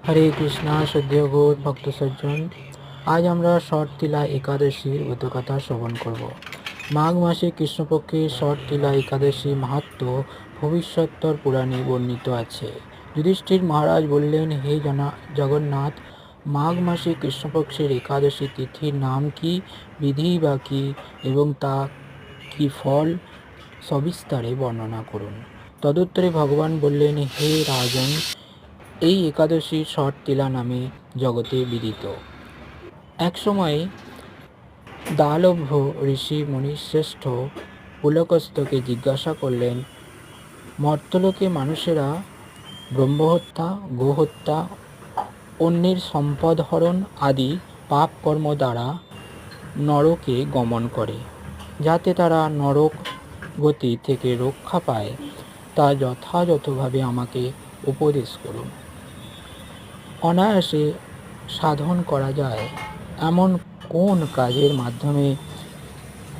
হরে কৃষ্ণা শ্রদ্ধেয় গৌর ভক্ত সজ্জন, আজ আমরা শরৎতিলা একাদশীর ব্রতকথা শ্রবণ করব। মাঘ মাসে কৃষ্ণপক্ষের শরৎতিলা একাদশী মাহাত্ম্য ভবিষ্যত্তর পুরাণে বর্ণিত আছে। যুধিষ্ঠির মহারাজ বললেন, হে জগন্নাথ, মাঘ মাসে কৃষ্ণপক্ষের একাদশী তিথির নাম কি, বিধি বা কি, এবং তা কি ফল, সবিস্তারে বর্ণনা করুন। তদুত্তরে ভগবান বললেন, হে রাজন, এই একাদশী শরৎতিলা নামে জগতে বিদিত। এক সময় দালভ্য ঋষি মুনিশ্রেষ্ঠ পুলকস্থকে জিজ্ঞাসা করলেন, মর্তলোকে মানুষেরা ব্রহ্মহত্যা, গোহত্যা, অন্যের সম্পদ হরণ আদি পাপ কর্ম দ্বারা নরকে গমন করে, যাতে তারা নরক গতি থেকে রক্ষা পায়, তা যথাযথভাবে আমাকে উপদেশ করুন। অনায়াসে সাধন করা যায় এমন কোন কাজের মাধ্যমে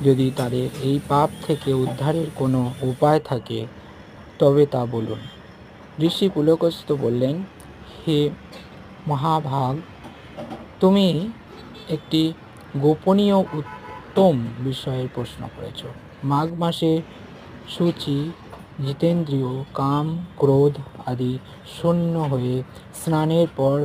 যদি তাদের এই পাপ থেকে উদ্ধারের কোনো উপায় থাকে তবে তা বলুন। ঋষি পুলকস্থ বললেন, হে মহাভাগ, তুমি একটি গোপনীয় উত্তম বিষয়ের প্রশ্ন করেছ। মাঘ মাসে সূচি, জিতেন্দ্রিয়, কাম, ক্রোধ আদি শূন্য হয়ে স্নানের পর